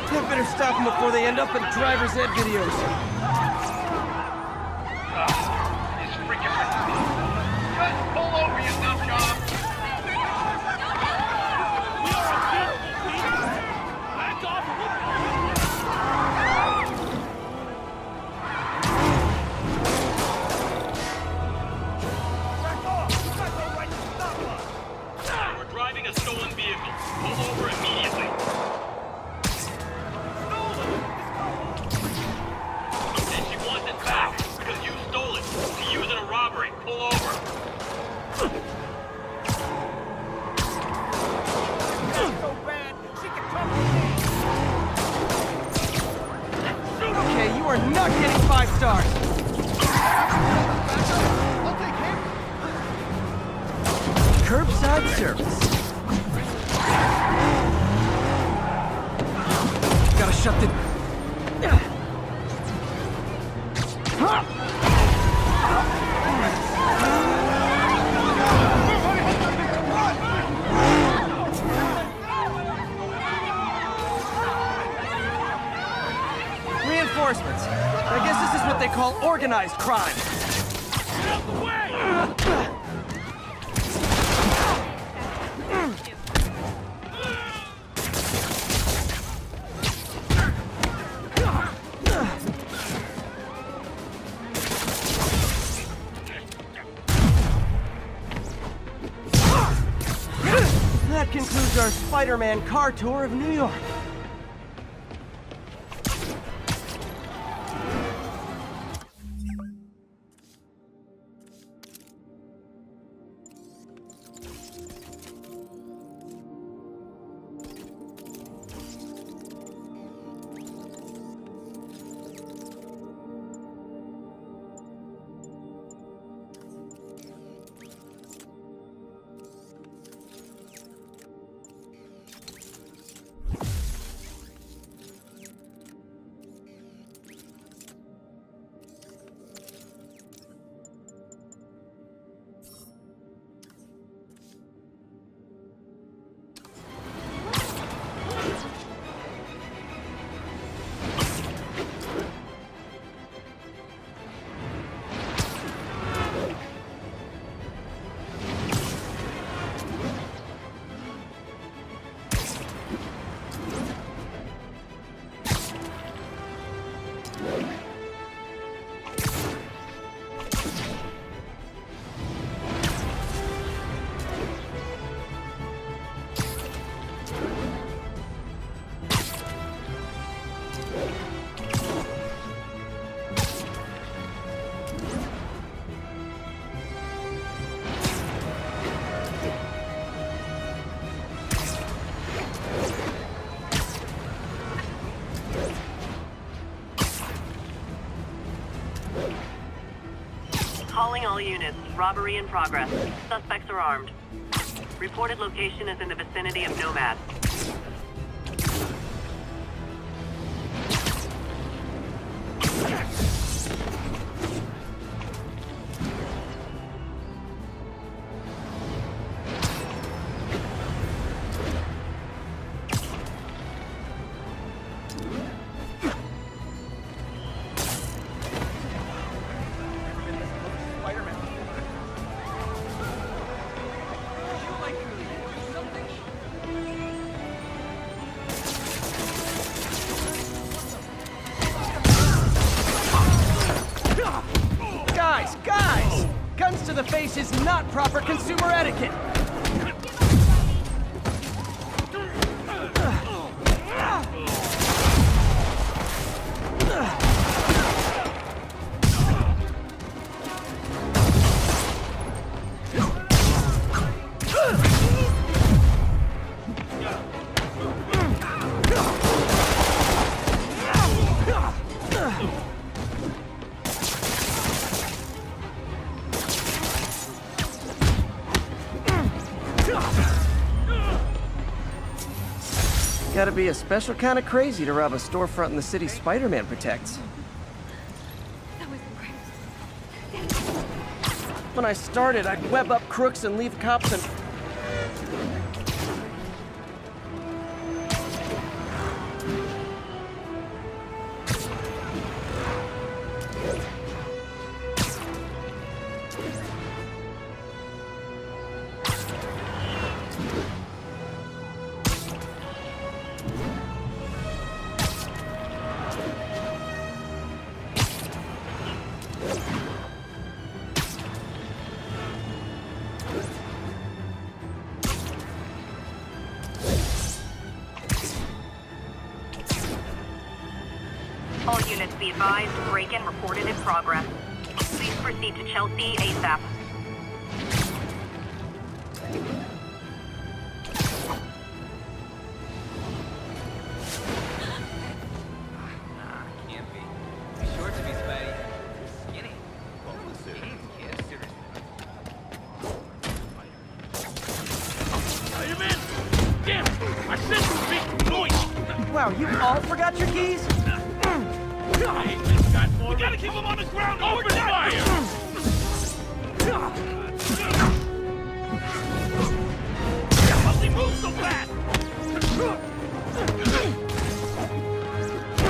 I better stop them before they end up in driver's ed videos. This freaking... Just pull over, you dumb job! Back off! We're driving a stolen vehicle. Pull over immediately. And she wants it back because you stole it. To use in a robbery. Pull over. Okay, you are not getting 5 stars. I'll take him. Curbside service. Gotta shut the... Reinforcements. I guess this is what they call organized crime. Get out the way! That concludes our Spider-Man car tour of New York. Calling all units. Robbery in progress. Suspects are armed. Reported location is in the vicinity of Nomad. Guys! Guns to the face is not proper consumer etiquette! Gotta be a special kind of crazy to rob a storefront in the city Spider-Man protects. That was great. When I started, I'd web up crooks and leave cops and... All units be advised, break-in reported in progress. Please proceed to Chelsea ASAP. Can't be. Too short to be Spidey. Skinny. Jeez, kid, seriously. Spider-Man? Damn! I said you make noise! Wow, you all forgot your keys? I just got more. We gotta keep him on the ground. Open fire! How's he move so fast?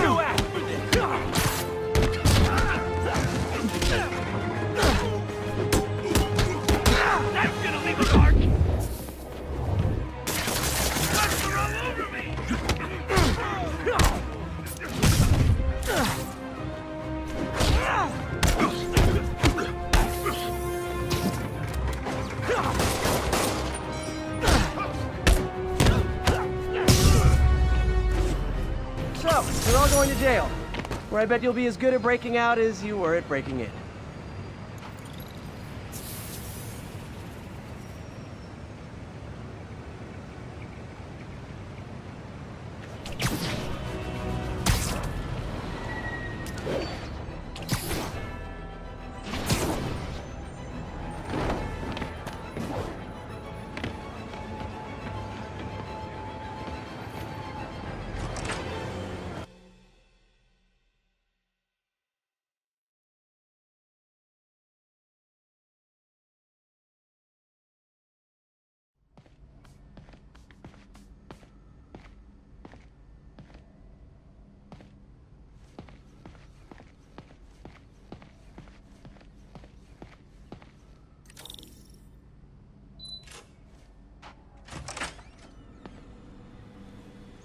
You asked for this. That's gonna leave a mark. Guns are all over me. So, you're all going to jail, where I bet you'll be as good at breaking out as you were at breaking in.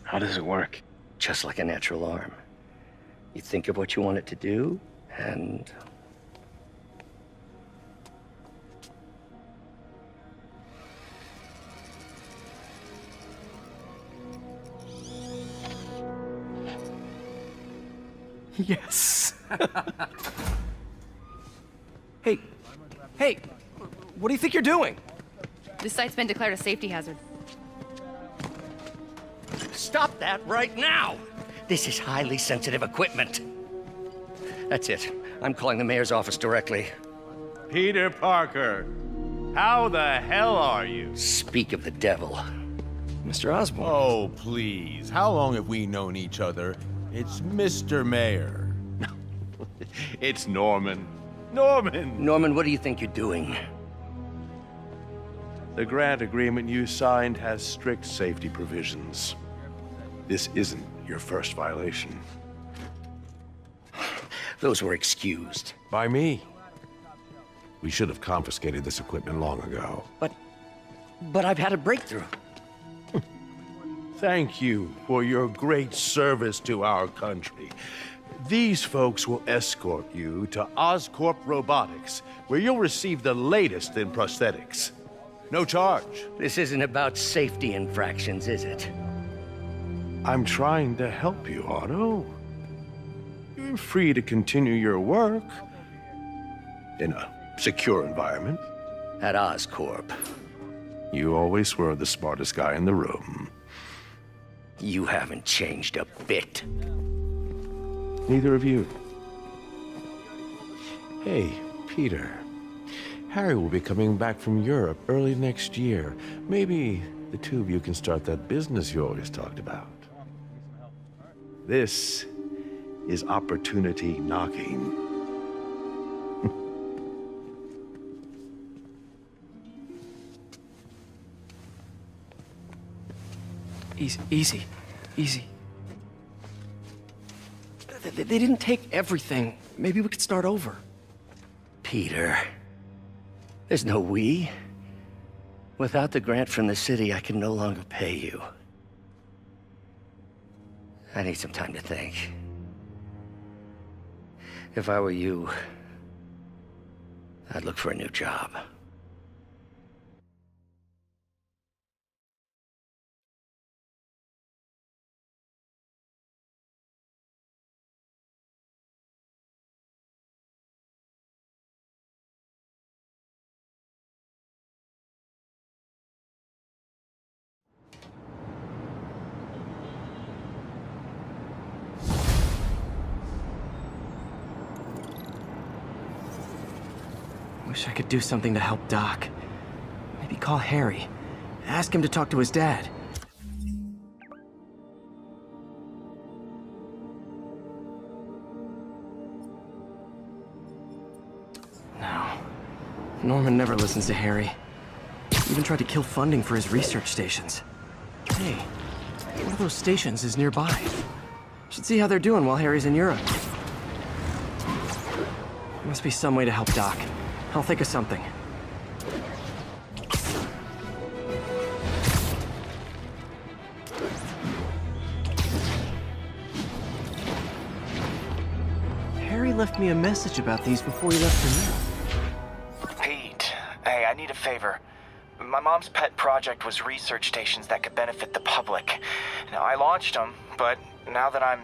How does it work? Just like a natural arm. You think of what you want it to do, and... Yes. Hey, hey, what do you think you're doing? This site's been declared a safety hazard. Stop that right now! This is highly sensitive equipment. That's it. I'm calling the mayor's office directly. Peter Parker, how the hell are you? Speak of the devil. Mr. Osborn. Oh, please. How long have we known each other? It's Mr. Mayor. It's Norman. Norman! Norman, what do you think you're doing? The grant agreement you signed has strict safety provisions. This isn't your first violation. Those were excused. By me. We should have confiscated this equipment long ago. But I've had a breakthrough. Thank you for your great service to our country. These folks will escort you to Oscorp Robotics, where you'll receive the latest in prosthetics. No charge. This isn't about safety infractions, is it? I'm trying to help you, Otto. You're free to continue your work in a secure environment. At Oscorp. You always were the smartest guy in the room. You haven't changed a bit. Neither of you. Hey, Peter. Harry will be coming back from Europe early next year. Maybe the two of you can start that business you always talked about. This is opportunity knocking. Easy. They didn't take everything. Maybe we could start over. Peter, there's no we. Without the grant from the city, I can no longer pay you. I need some time to think. If I were you, I'd look for a new job. Wish I could do something to help Doc. Maybe call Harry. Ask him to talk to his dad. No. Norman never listens to Harry. Even tried to kill funding for his research stations. Hey, one of those stations is nearby. Should see how they're doing while Harry's in Europe. Must be some way to help Doc. I'll think of something. Harry left me a message about these before he left for you. Pete, hey, I need a favor. My mom's pet project was research stations that could benefit the public. Now, I launched them, but now that I'm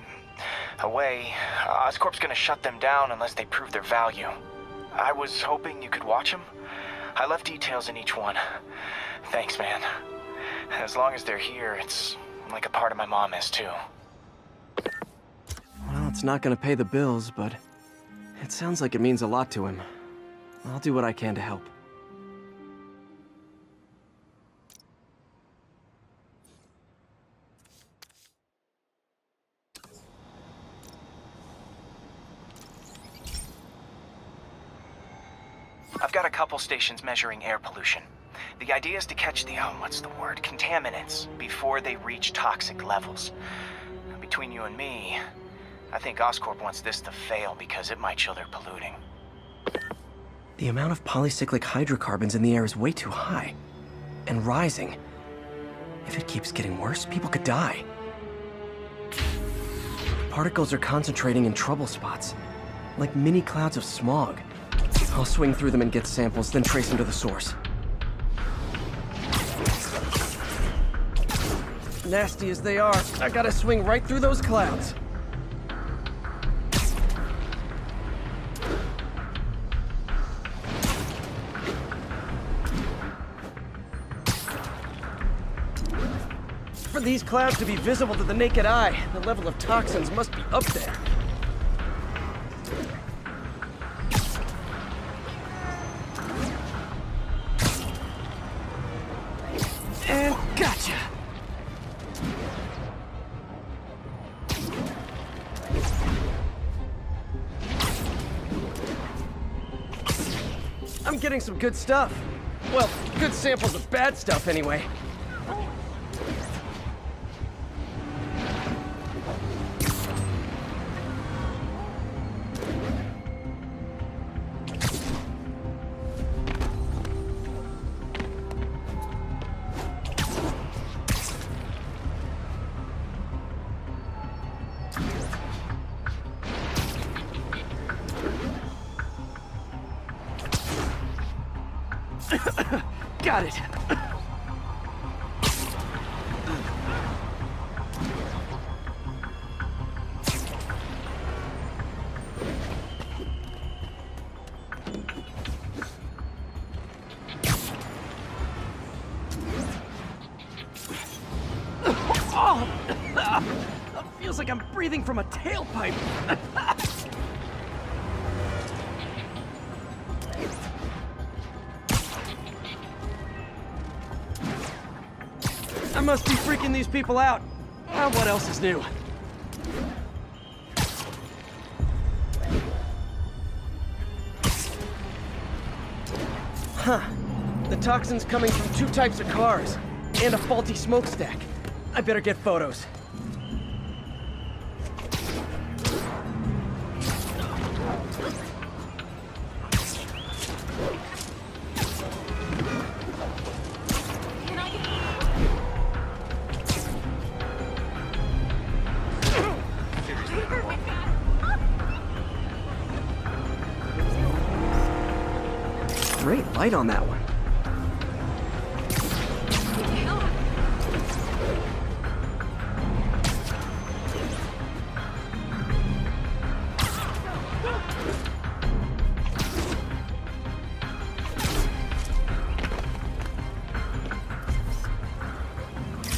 away, Oscorp's gonna shut them down unless they prove their value. I was hoping you could watch them. I left details in each one. Thanks, man. As long as they're here, it's like a part of my mom is, too. Well, it's not gonna pay the bills, but it sounds like it means a lot to him. I'll do what I can to help. I've got a couple stations measuring air pollution. The idea is to catch the, contaminants before they reach toxic levels. Between you and me, I think Oscorp wants this to fail because it might show they're polluting. The amount of polycyclic hydrocarbons in the air is way too high. And rising. If it keeps getting worse, people could die. Particles are concentrating in trouble spots, like mini clouds of smog. I'll swing through them and get samples, then trace them to the source. Nasty as they are, I gotta swing right through those clouds. For these clouds to be visible to the naked eye, the level of toxins must be up there. And gotcha! I'm getting some good stuff. Well, good samples of bad stuff anyway. Got it. Feels like I'm breathing from a tailpipe. I must be freaking these people out. What else is new? Huh. The toxin's coming from 2 types of cars, and a faulty smokestack. I better get photos. Great light on that one.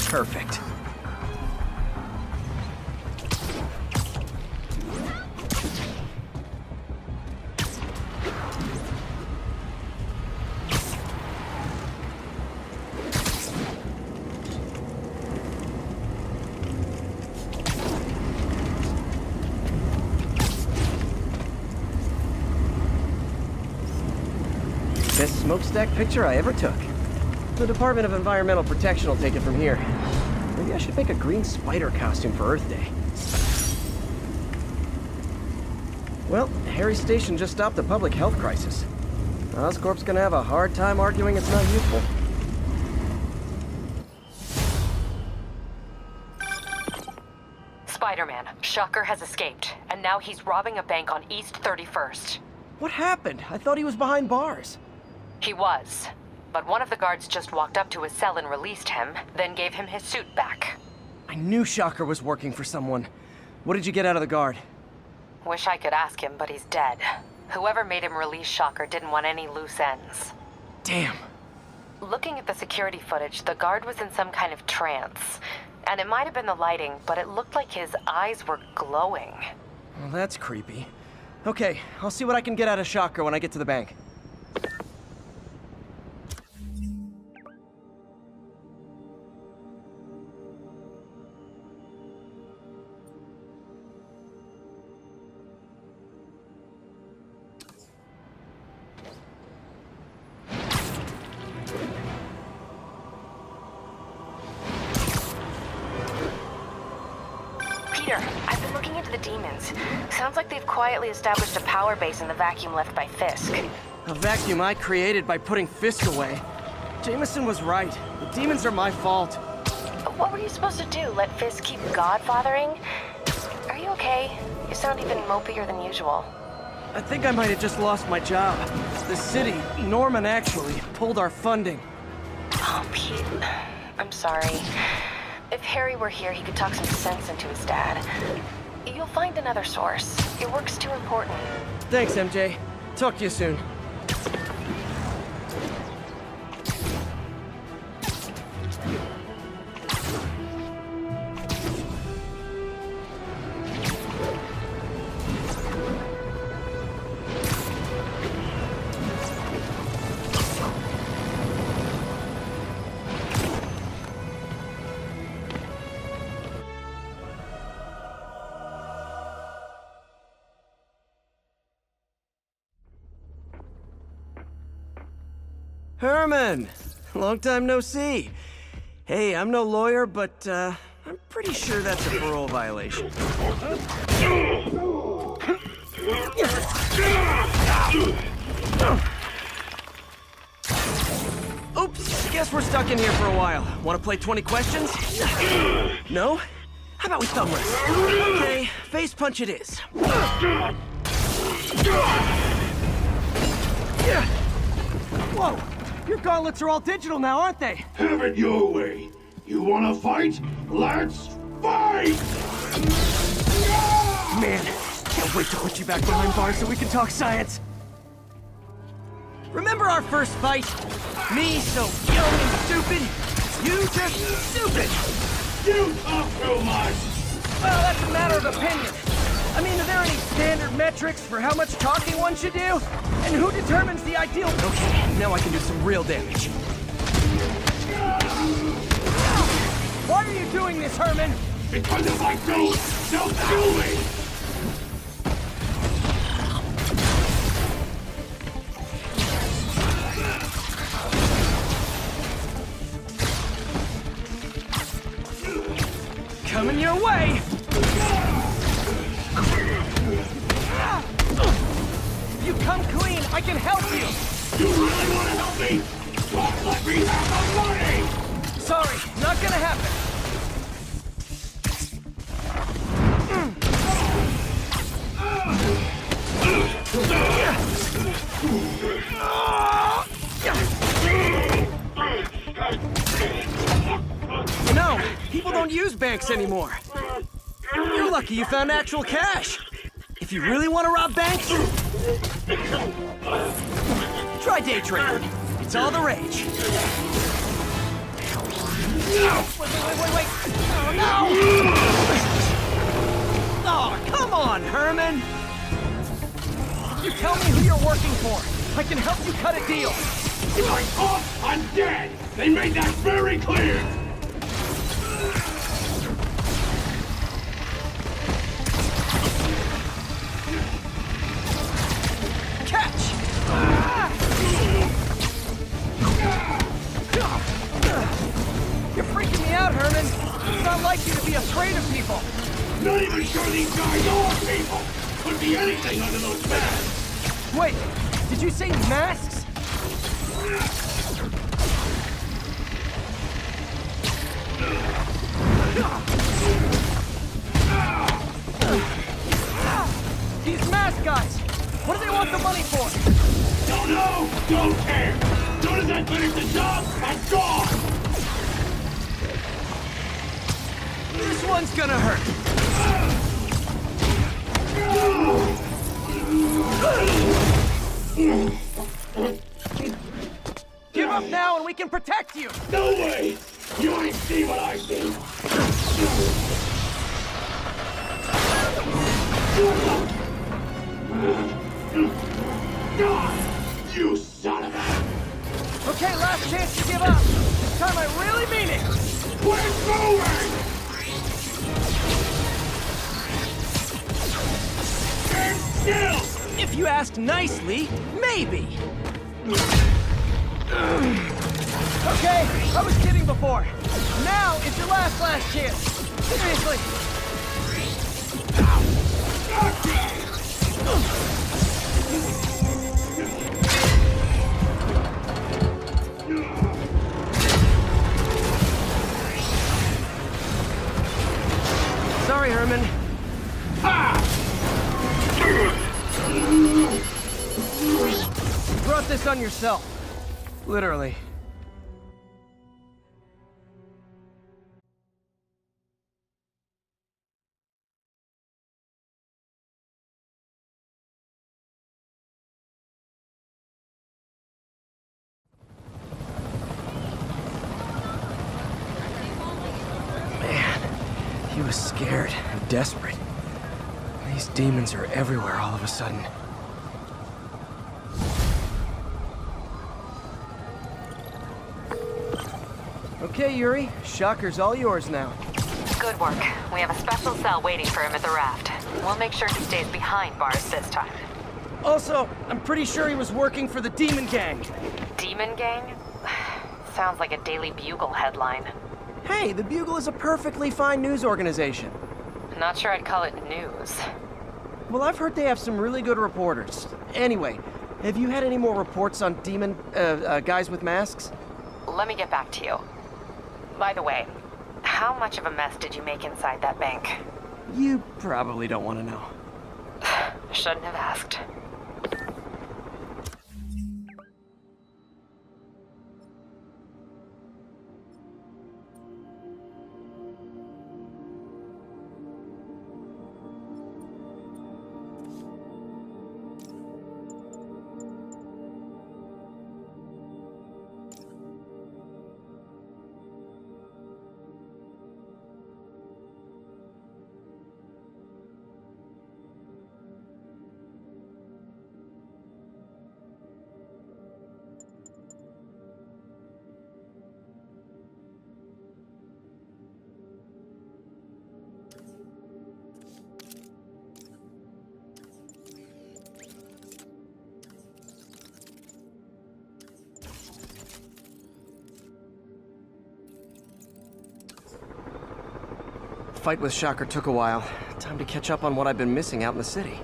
Perfect. smokestack picture I ever took. The Department of Environmental Protection will take it from here. Maybe I should make a green spider costume for Earth Day. Well, Harry's station just stopped a public health crisis. Oscorp's gonna have a hard time arguing it's not useful. Spider-Man, Shocker has escaped, and now he's robbing a bank on East 31st. What happened? I thought he was behind bars. He was, but one of the guards just walked up to his cell and released him, then gave him his suit back. I knew Shocker was working for someone. What did you get out of the guard? Wish I could ask him, but he's dead. Whoever made him release Shocker didn't want any loose ends. Damn. Looking at the security footage, the guard was in some kind of trance. And it might have been the lighting, but it looked like his eyes were glowing. Well, that's creepy. Okay, I'll see what I can get out of Shocker when I get to the bank. I've been looking into the demons. Sounds like they've quietly established a power base in the vacuum left by Fisk. A vacuum I created by putting Fisk away. Jameson was right. The demons are my fault. What were you supposed to do? Let Fisk keep godfathering? Are you okay? You sound even mopier than usual. I think I might have just lost my job. The city, Norman actually, pulled our funding. Oh, Pete. I'm sorry. If Harry were here, he could talk some sense into his dad. You'll find another source. Your work's too important. Thanks, MJ. Talk to you soon. Herman! Long time no see. Hey, I'm no lawyer, but, I'm pretty sure that's a parole violation. Oops, guess we're stuck in here for a while. Want to play 20 questions? No? How about we thumb wrestle? Okay, face punch it is. Whoa! Your gauntlets are all digital now, aren't they? Have it your way. You wanna fight? Let's fight! Man, can't wait to put you back behind bars so we can talk science. Remember our first fight? Me so young and stupid, you just stupid! You talk too much! Well, that's a matter of opinion. I mean, are there any standard metrics for how much talking one should do? And who determines the ideal? Okay, now I can do some real damage. Why are you doing this, Herman? Because if I don't, they'll kill me! Coming your way! If you come clean, I can help you! You really want to help me? Don't let me have the money! Sorry, not gonna happen. You know, people don't use banks anymore. You're lucky you found actual cash. If you really want to rob banks, try day trading. It's all the rage. Wait. Oh, no! Oh, come on, Herman! If you tell me who you're working for, I can help you cut a deal. If I talk, I'm dead! They made that very clear! Catch! you to be afraid of people! Not even sure these guys are people! Could be anything under those masks! Wait, did you say masks? These mask guys! What do they want the money for? Don't know! Don't care! Soon as I finish the job, I'm gone! This one's gonna hurt. Give up now and we can protect you! No way! You ain't see what I see! You son of a... Okay, last chance to give up. This time I really mean it. We're moving! Stand still! If you asked nicely, maybe. Okay, I was kidding before. Now it's your last chance. Seriously. Sorry, Herman. You brought this on yourself. Literally. He was scared and desperate. These demons are everywhere all of a sudden. Okay, Yuri. Shocker's all yours now. Good work. We have a special cell waiting for him at the raft. We'll make sure he stays behind bars this time. Also, I'm pretty sure he was working for the Demon Gang. Demon Gang? Sounds like a Daily Bugle headline. Hey, the Bugle is a perfectly fine news organization. Not sure I'd call it news. Well, I've heard they have some really good reporters. Anyway, have you had any more reports on demon, guys with masks? Let me get back to you. By the way, how much of a mess did you make inside that bank? You probably don't want to know. Shouldn't have asked. Fight with Shocker took a while. Time to catch up on what I've been missing out in the city.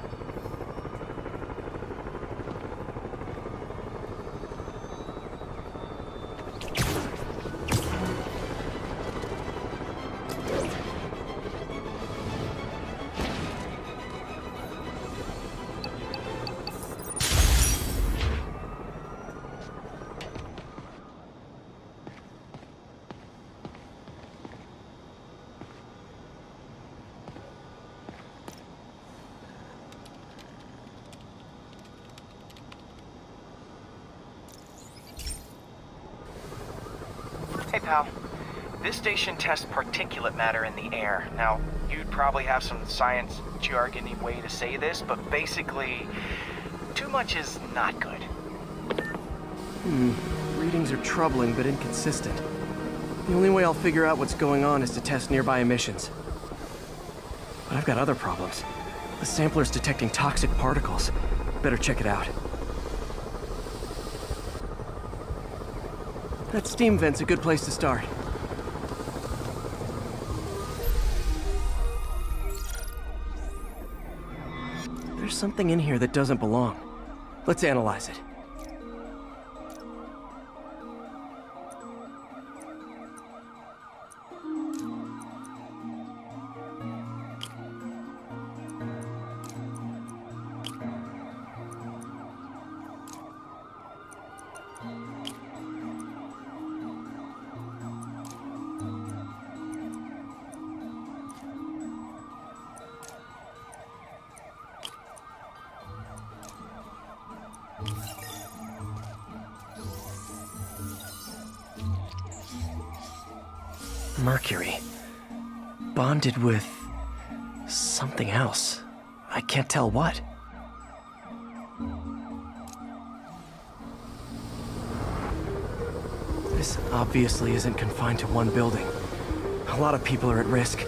Hey, pal. This station tests particulate matter in the air. Now, you'd probably have some science jargony way to say this, but basically, too much is not good. Readings are troubling but inconsistent. The only way I'll figure out what's going on is to test nearby emissions. But I've got other problems. The sampler's detecting toxic particles. Better check it out. That steam vent's a good place to start. There's something in here that doesn't belong. Let's analyze it. Mercury. Bonded with something else. I can't tell what. This obviously isn't confined to one building. A lot of people are at risk.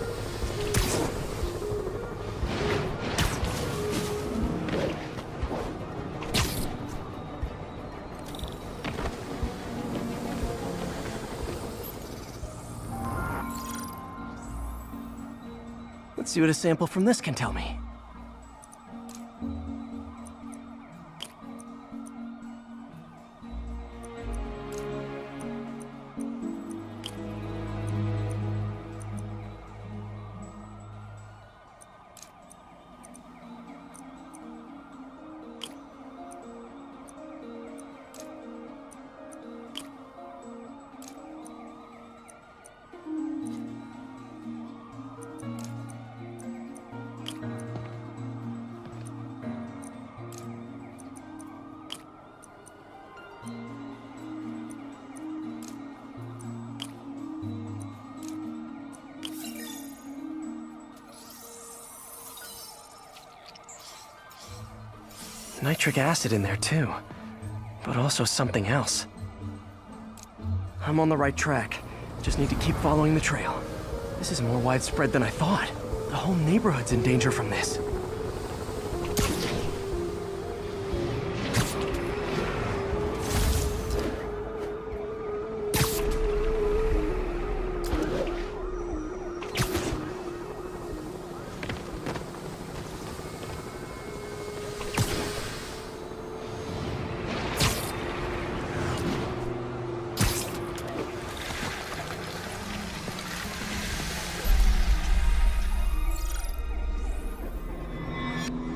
Let's see what a sample from this can tell me. Nitric acid in there too, but also something else. I'm on the right track. Just need to keep following the trail. This is more widespread than I thought. The whole neighborhood's in danger from this.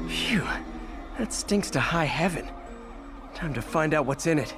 Phew, that stinks to high heaven. Time to find out what's in it.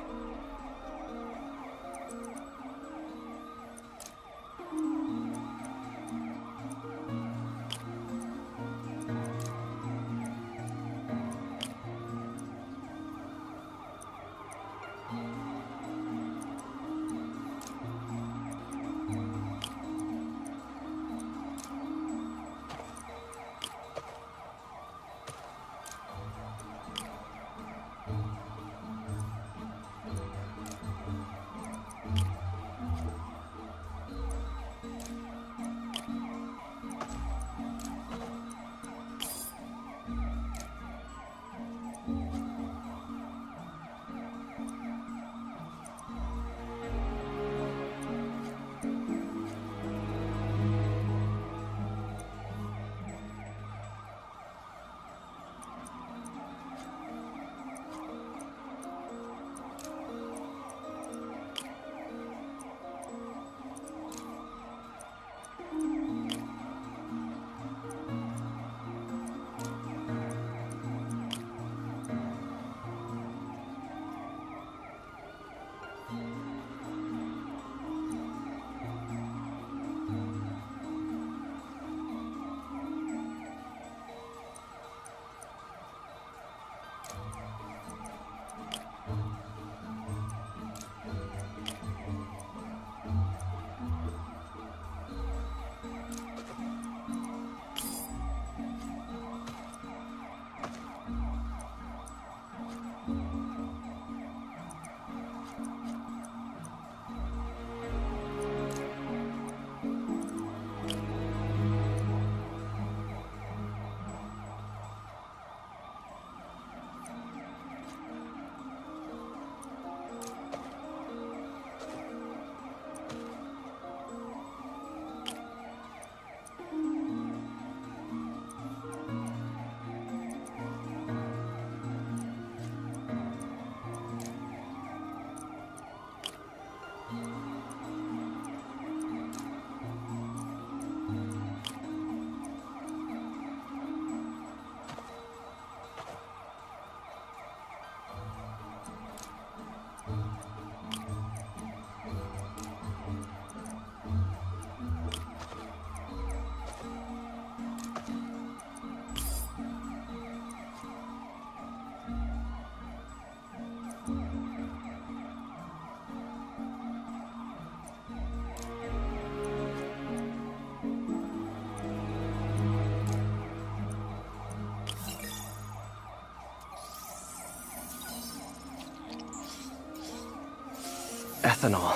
Ethanol.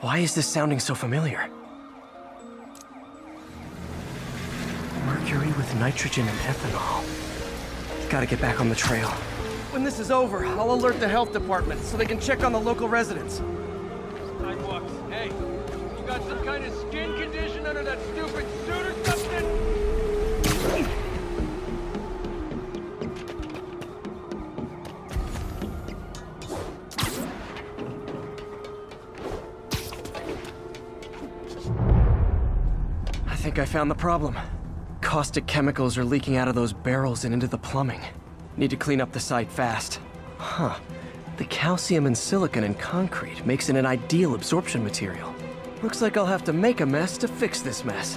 Why is this sounding so familiar? Mercury with nitrogen and ethanol. Gotta get back on the trail. When this is over, I'll alert the health department so they can check on the local residents. Sidewalks. Hey, you got some kind of skin condition under that stupid suit or something? I think I found the problem. Caustic chemicals are leaking out of those barrels and into the plumbing. Need to clean up the site fast. Huh. The calcium and silicon in concrete makes it an ideal absorption material. Looks like I'll have to make a mess to fix this mess.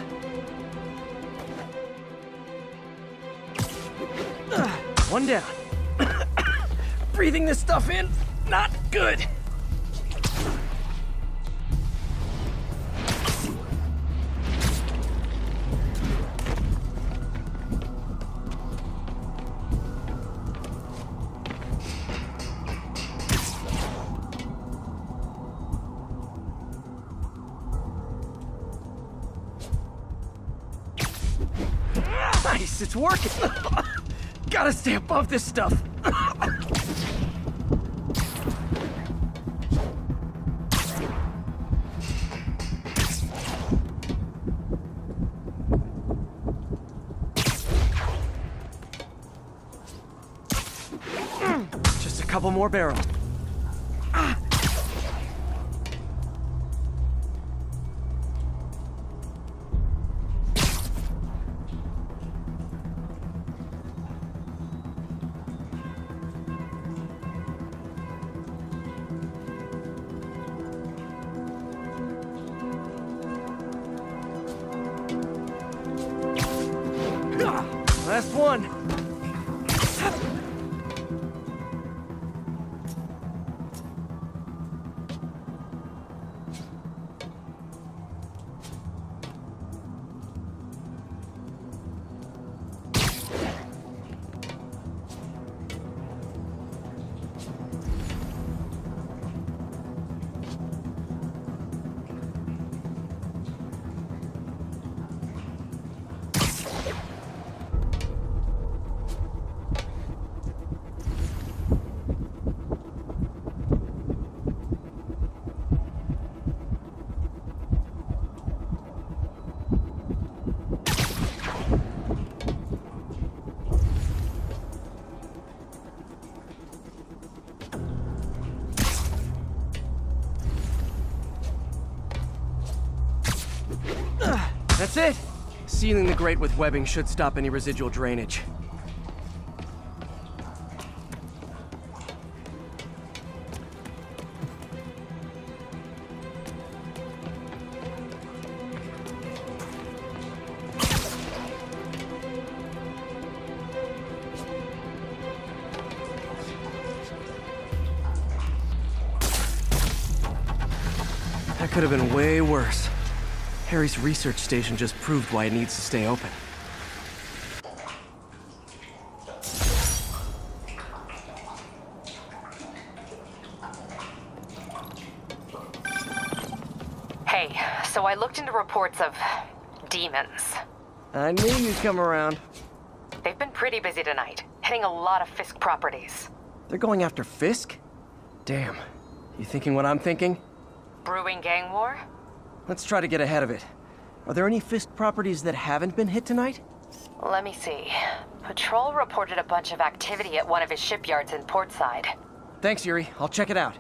One down. Breathing this stuff in, not good. Nice, it's working. Gotta stay above this stuff. Just a couple more barrels. Last one. That's it! Sealing the grate with webbing should stop any residual drainage. That could have been way worse. Harry's research station just proved why it needs to stay open. Hey, so I looked into reports of demons. I knew you'd come around. They've been pretty busy tonight, hitting a lot of Fisk properties. They're going after Fisk? Damn. You thinking what I'm thinking? Brewing gang war? Let's try to get ahead of it. Are there any Fisk properties that haven't been hit tonight? Let me see. Patrol reported a bunch of activity at one of his shipyards in Portside. Thanks, Yuri. I'll check it out.